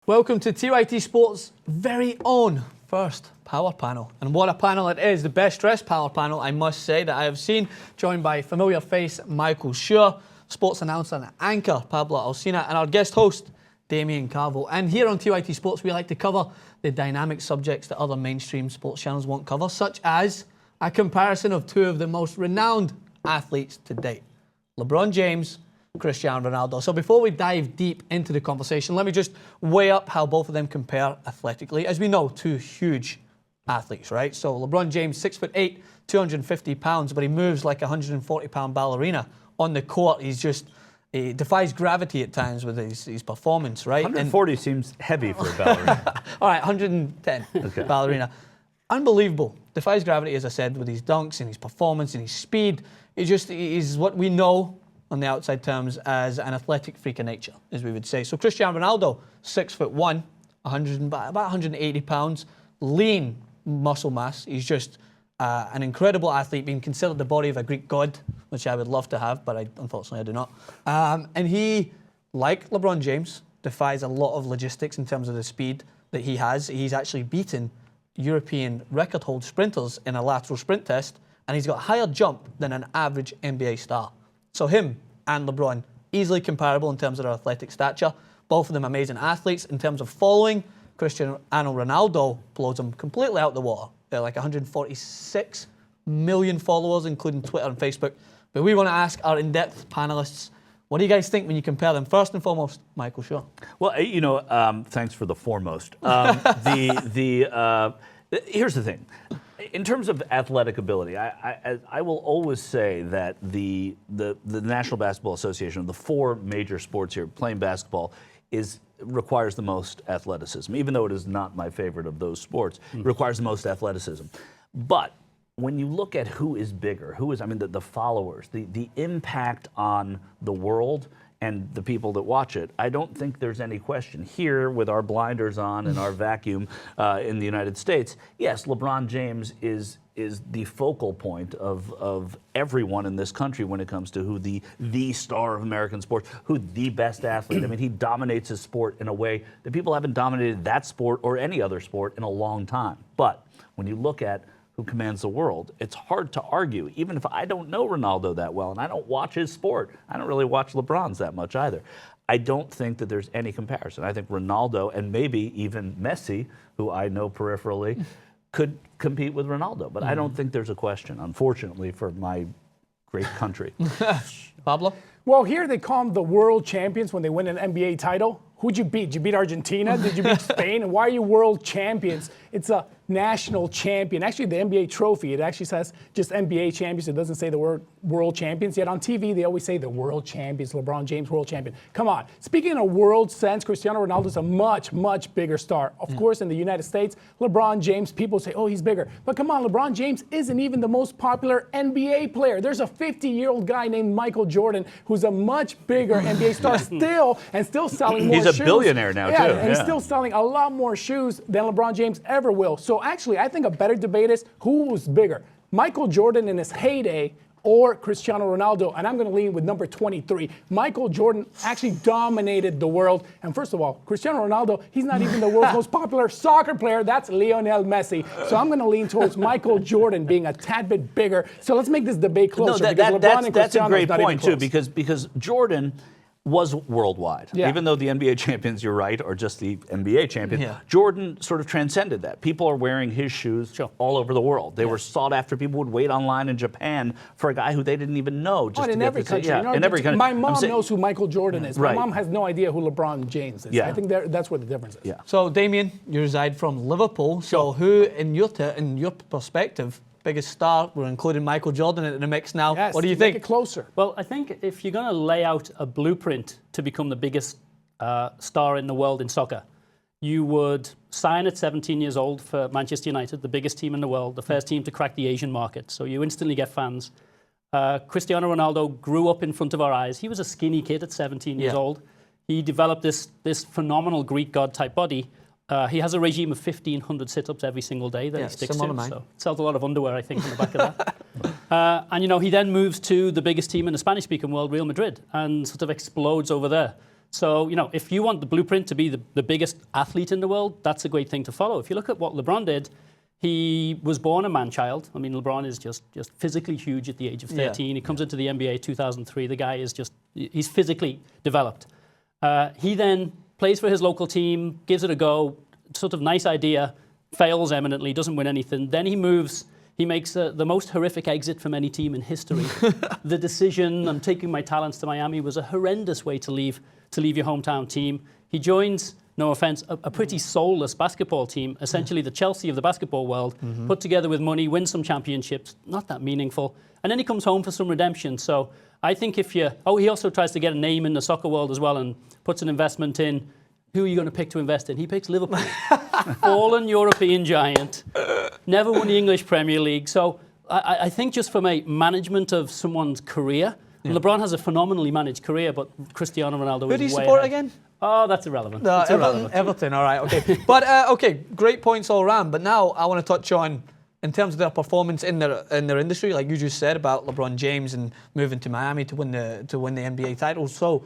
Welcome to TYT Sports' very own first power panel. And what a panel it is, the best dressed power panel, I must say, that I have seen, joined by familiar face Michael Schur, sports announcer and anchor Pablo Alsina, and our guest host, Damien Carville. And here on TYT Sports, we like to cover the dynamic subjects that other mainstream sports channels won't cover, such as a comparison of two of the most renowned athletes to date, LeBron James, Cristiano Ronaldo. So before we dive deep into the conversation, let me just weigh up how both of them compare athletically. As we know, two huge athletes, right? So LeBron James, 6'8", 250 pounds, but he moves like a 140-pound ballerina on the court. He defies gravity at times with his performance, right? 140 seems heavy for a ballerina. All right, 110 ballerina. Unbelievable. Defies gravity, as I said, with his dunks and his performance and his speed. He's what we know on the outside terms as an athletic freak of nature, as we would say. So Cristiano Ronaldo, 6'1", about 180 pounds, lean muscle mass. He's just an incredible athlete, being considered the body of a Greek god, which I would love to have, but unfortunately I do not. And he, like LeBron James, defies a lot of logistics in terms of the speed that he has. He's actually beaten European record hold sprinters in a lateral sprint test, and he's got a higher jump than an average NBA star. So him and LeBron, easily comparable in terms of their athletic stature. Both of them amazing athletes. In terms of following, Cristiano Ronaldo blows them completely out the water. They're like 146 million followers, including Twitter and Facebook. But we want to ask our in-depth panelists, what do you guys think when you compare them? First and foremost, Michael Schur. Well, thanks for the foremost. Here's the thing. In terms of athletic ability, I will always say that the National Basketball Association, of the four major sports here, playing basketball requires the most athleticism. Even though it is not my favorite of those sports, it requires the most athleticism. But when you look at who is bigger, the followers, the impact on the world and the people that watch it, I don't think there's any question. Here, with our blinders on and our vacuum in the United States, yes, LeBron James is the focal point of everyone in this country when it comes to who the star of American sports, who the best athlete. I mean, he dominates his sport in a way that people haven't dominated that sport or any other sport in a long time. But when you look at who commands the world, it's hard to argue. Even if I don't know Ronaldo that well and I don't watch his sport, I don't really watch LeBron's that much either. I don't think that there's any comparison. I think Ronaldo and maybe even Messi, who I know peripherally, could compete with Ronaldo. But I don't think there's a question, unfortunately, for my great country. Pablo? Well, here they call them the world champions when they win an NBA title. Who'd you beat? Did you beat Argentina? Did you beat Spain? And why are you world champions? It's a national champion. Actually, the NBA trophy, it actually says just NBA champions. It doesn't say the word world champions. Yet on TV, they always say the world champions, LeBron James, world champion. Come on. Speaking in a world sense, Cristiano Ronaldo is a much, much bigger star. Of course, in the United States, LeBron James, people say, oh, he's bigger. But come on, LeBron James isn't even the most popular NBA player. There's a 50-year-old guy named Michael Jordan who's a much bigger NBA star still selling more shoes. He's a billionaire now, too. And he's still selling a lot more shoes than LeBron James ever will. So actually, I think a better debate is who was bigger, Michael Jordan in his heyday or Cristiano Ronaldo? And I'm going to lean with number 23. Michael Jordan actually dominated the world. And first of all, Cristiano Ronaldo, he's not even the world's most popular soccer player. That's Lionel Messi. So I'm going to lean towards Michael Jordan being a tad bit bigger. So let's make this debate closer. No, that's a great point, too, because Jordan was worldwide. Yeah. Even though the NBA champions, you're right, are just the NBA champion, Jordan sort of transcended that. People are wearing his shoes all over the world. They were sought after. People would wait online in Japan for a guy who they didn't even know. Just in every country. In every country. My mom knows who Michael Jordan is. My mom has no idea who LeBron James is. Yeah. I think that's where the difference is. Yeah. So, Damien, you reside from Liverpool. So who, in your perspective, biggest star? We're including Michael Jordan in the mix now. Yes, what do you think? Make it closer. Well, I think if you're going to lay out a blueprint to become the biggest star in the world in soccer, you would sign at 17 years old for Manchester United, the biggest team in the world, the first team to crack the Asian market. So you instantly get fans. Cristiano Ronaldo grew up in front of our eyes. He was a skinny kid at 17 years old. He developed this phenomenal Greek god type body. He has a regime of 1,500 sit-ups every single day that he sticks to. So sells a lot of underwear, I think, on the back of that. And he then moves to the biggest team in the Spanish-speaking world, Real Madrid, and sort of explodes over there. So, if you want the blueprint to be the biggest athlete in the world, that's a great thing to follow. If you look at what LeBron did, he was born a man-child. I mean, LeBron is just physically huge at the age of 13. He comes into the NBA 2003. The guy is he's physically developed. He then plays for his local team, gives it a go, sort of nice idea, fails eminently, doesn't win anything. Then he moves. He makes the most horrific exit from any team in history. The decision, I'm taking my talents to Miami, was a horrendous way to leave your hometown team. He joins, no offense, a pretty soulless basketball team, essentially the Chelsea of the basketball world, put together with money, wins some championships, not that meaningful. And then he comes home for some redemption. So I think he also tries to get a name in the soccer world as well and puts an investment in. Who are you going to pick to invest in? He picks Liverpool. Fallen European giant. Never won the English Premier League. So I think just from a management of someone's career, LeBron has a phenomenally managed career, but Cristiano Ronaldo is way Who do you support ahead. again? Oh, that's irrelevant. No, It's irrelevant. Everton, all right, okay. But, okay, great points all around. But now I want to touch on, in terms of their performance in their industry, like you just said about LeBron James and moving to Miami to win the NBA title. So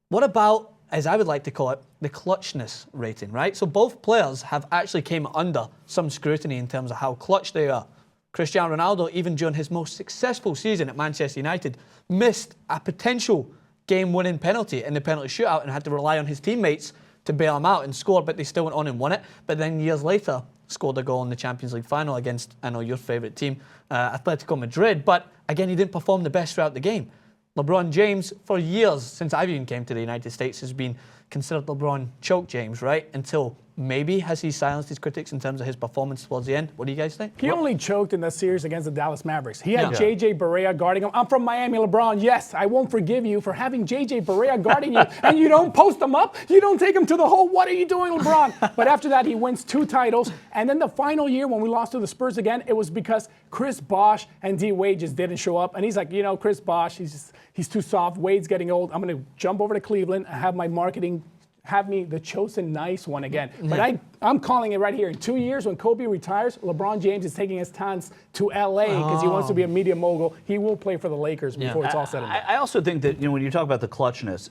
what about, as I would like to call it, the clutchness rating, right? So both players have actually came under some scrutiny in terms of how clutch they are. Cristiano Ronaldo, even during his most successful season at Manchester United, missed a potential game-winning penalty in the penalty shootout and had to rely on his teammates to bail him out and score, but they still went on and won it. But then years later, scored a goal in the Champions League final against, I know, your favourite team, Atletico Madrid. But again, he didn't perform the best throughout the game. LeBron James, for years, since I've even came to the United States, has been considered LeBron Choke James, right? Until maybe has he silenced his critics in terms of his performance towards the end? What do you guys think? He only choked in that series against the Dallas Mavericks. He had Yeah. J.J. Barea guarding him. I'm from Miami, LeBron. Yes, I won't forgive you for having J.J. Barea guarding you, and you don't post him up. You don't take him to the hole. What are you doing, LeBron? But after that, he wins 2 titles. And then the final year when we lost to the Spurs again, it was because Chris Bosh and D. Wade just didn't show up. And he's like, Chris Bosh, he's too soft. Wade's getting old. I'm going to jump over to Cleveland and have my marketing have me the chosen nice one again. But I'm calling it right here. In 2 years, when Kobe retires, LeBron James is taking his talents to L.A. because he wants to be a media mogul. He will play for the Lakers before it's all said and done. I also think that when you talk about the clutchness,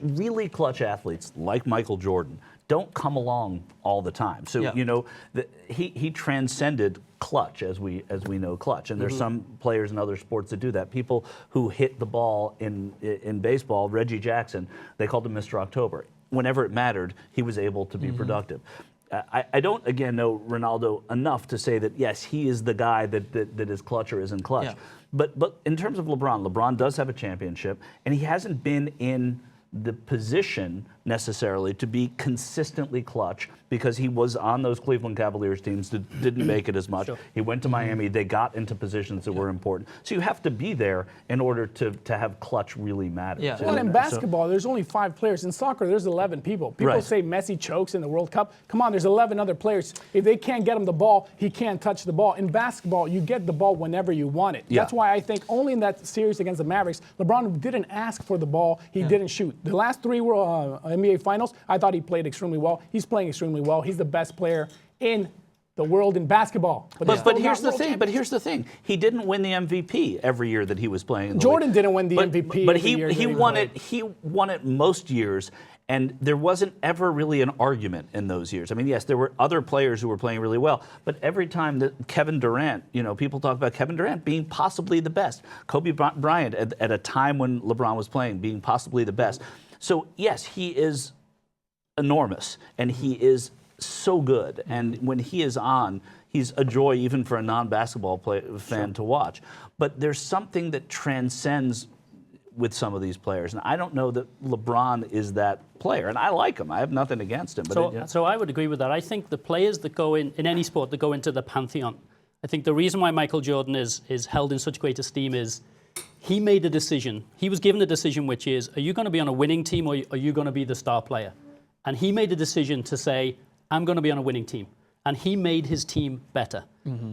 really clutch athletes like Michael Jordan don't come along all the time. So he transcended clutch as we know clutch, and there's some players in other sports that do that. People who hit the ball in baseball, Reggie Jackson, they called him Mr. October. Whenever it mattered, he was able to be productive. I don't, again, know Ronaldo enough to say that, yes, he is the guy that is clutch or isn't clutch. Yeah. But in terms of LeBron does have a championship, and he hasn't been in the position necessarily to be consistently clutch because he was on those Cleveland Cavaliers teams that didn't make it as much. Sure. He went to Miami. They got into positions that were important. So you have to be there in order to have clutch really matter. Yeah. Well, in basketball, there's only 5 players. In soccer, there's 11 people. People say Messi chokes in the World Cup. Come on, there's 11 other players. If they can't get him the ball, he can't touch the ball. In basketball, you get the ball whenever you want it. That's why I think only in that series against the Mavericks, LeBron didn't ask for the ball. He didn't shoot. The last 3 NBA Finals, I thought he played extremely well. He's playing extremely well. He's the best player in the world in basketball. But here's the thing. He didn't win the MVP every year that he was playing in the Jordan league. didn't win the MVP. But he won it. He won it most years, and there wasn't ever really an argument in those years. I mean, yes, there were other players who were playing really well, but every time that Kevin Durant, people talk about Kevin Durant being possibly the best, Kobe Bryant at a time when LeBron was playing being possibly the best. So yes, he is enormous, and he is so good. And when he is on, he's a joy even for a non-basketball fan to watch. But there's something that transcends with some of these players, and I don't know that LeBron is that player. And I like him. I have nothing against him. But so I would agree with that. I think the players that go in any sport that go into the pantheon, I think the reason why Michael Jordan is held in such great esteem is he made a decision. He was given a decision, which is, are you going to be on a winning team or are you going to be the star player? And he made a decision to say, I'm going to be on a winning team. And he made his team better.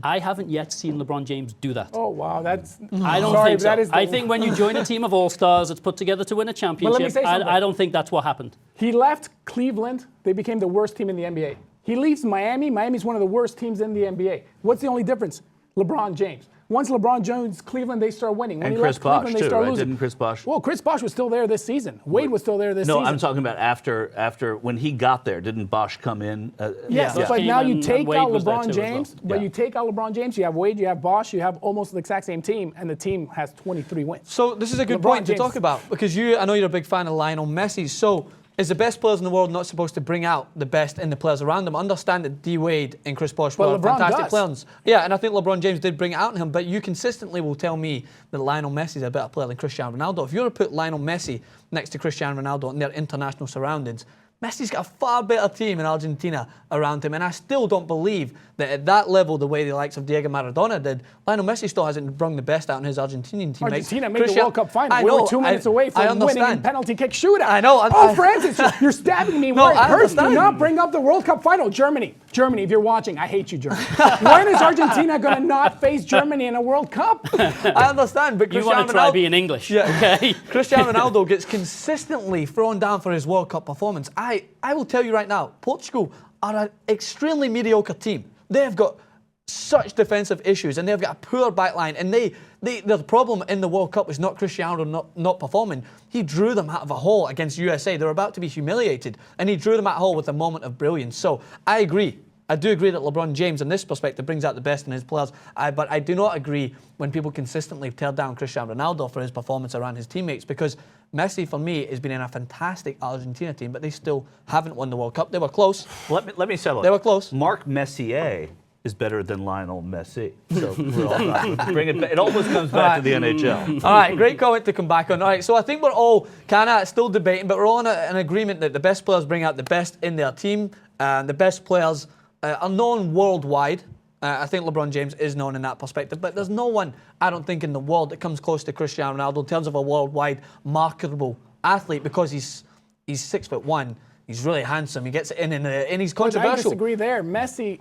I haven't yet seen LeBron James do that. Oh, wow. I don't think so. I think when you join a team of all-stars that's put together to win a championship, I don't think that's what happened. He left Cleveland. They became the worst team in the NBA. He leaves Miami. Miami's one of the worst teams in the NBA. What's the only difference? LeBron James. Once LeBron James, Cleveland, they start winning. When And he Chris left Cleveland, Bosh they too, start right? losing. Didn't Chris Bosh? Well, Chris Bosh was still there this season. Wade was still there this season. No, I'm talking about after when he got there. Didn't Bosh come in? Yes, Yeah. but now you And take Wade out was there LeBron too as well. James, but Yeah. you take out LeBron James, you have Wade, you have Bosh, you have almost the exact same team, and the team has 23 wins. So this is a good LeBron point to James. talk about because I know you're a big fan of Lionel Messi. So is the best players in the world not supposed to bring out the best in the players around them? Understand that D Wade and Chris Bosh But were LeBron fantastic does. players. Yeah, and I think LeBron James did bring it out in him. But you consistently will tell me that Lionel Messi is a better player than Cristiano Ronaldo. If you were to put Lionel Messi next to Cristiano Ronaldo in their international surroundings, Messi's got a far better team in Argentina around him, and I still don't believe that at that level, the way the likes of Diego Maradona did, Lionel Messi still hasn't brought the best out in his Argentinian teammates. Argentina made the World Cup final. I We know, were 2 minutes away from winning in penalty kick shootout. I know. Oh, Francis, you're stabbing me No, where it I hurts. Do understand. not bring up the World Cup final. Germany, if you're watching, I hate you, Germany. When is Argentina going to not face Germany in a World Cup? I understand, but You Cristiano want to try Ronaldo, being English, Yeah. okay? Cristiano Ronaldo gets consistently thrown down for his World Cup performance. I will tell you right now, Portugal are an extremely mediocre team. They've got such defensive issues and they've got a poor backline, and the problem in the World Cup was not Cristiano not performing. He drew them out of a hole against USA. They were about to be humiliated, and he drew them out of a hole with a moment of brilliance. So I agree. I do agree that LeBron James, in this perspective, brings out the best in his players. But I do not agree when people consistently tear down Cristiano Ronaldo for his performance around his teammates, because Messi, for me, has been in a fantastic Argentina team, but they still haven't won the World Cup. They were close. Let me settle it. They were close. Marc Messier is better than Lionel Messi. So we're all right. Bring it back. It almost comes back to the NHL. All right, great comment to come back on. All right, so I think we're all kind of still debating, but we're all in an agreement that the best players bring out the best in their team, and the best players are known worldwide. I think LeBron James is known in that perspective, but there's no one, I don't think, in the world that comes close to Cristiano Ronaldo in terms of a worldwide marketable athlete, because he's 6'1", he's really handsome, he gets it in, and he's But I controversial. disagree there. Messi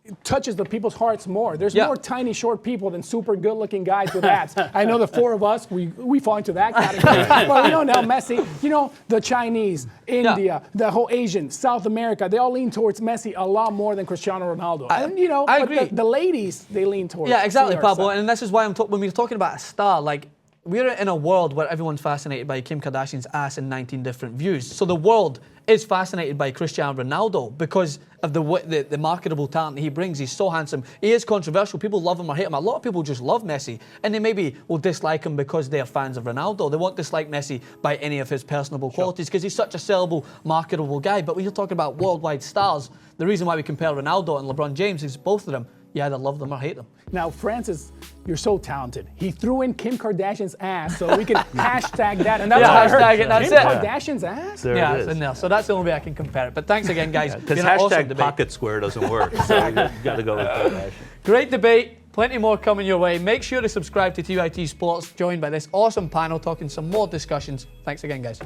it touches the people's hearts more. There's Yeah. more tiny, short people than super good-looking guys with abs. I know the four of us, we fall into that category. But we know now Messi, the Chinese, India, the whole Asian, South America, they all lean towards Messi a lot more than Cristiano Ronaldo. I but agree. The ladies, they lean towards Yeah, exactly, CR7. Pablo. And this is why when we're talking about a star, like, we're in a world where everyone's fascinated by Kim Kardashian's ass in 19 different views. So the world is fascinated by Cristiano Ronaldo because of the marketable talent that he brings. He's so handsome. He is controversial. People love him or hate him. A lot of people just love Messi, and they maybe will dislike him because they're fans of Ronaldo. They won't dislike Messi by any of his personable qualities because he's such a sellable, marketable guy. But when you're talking about worldwide stars, the reason why we compare Ronaldo and LeBron James is both of them, you either love them or hate them. Now, Francis, you're so talented. He threw in Kim Kardashian's ass so we can hashtag that. And that's Yeah, what I heard. hashtag it, that's Kim it. Kardashian's ass? There Yeah, it it's is. in there. So that's the only way I can compare it. But thanks again, guys. Because Been an awesome hashtag debate. pocket square doesn't work. So you got to go with Kardashian. Great debate. Plenty more coming your way. Make sure to subscribe to TYT Sports. Joined by this awesome panel talking some more discussions. Thanks again, guys.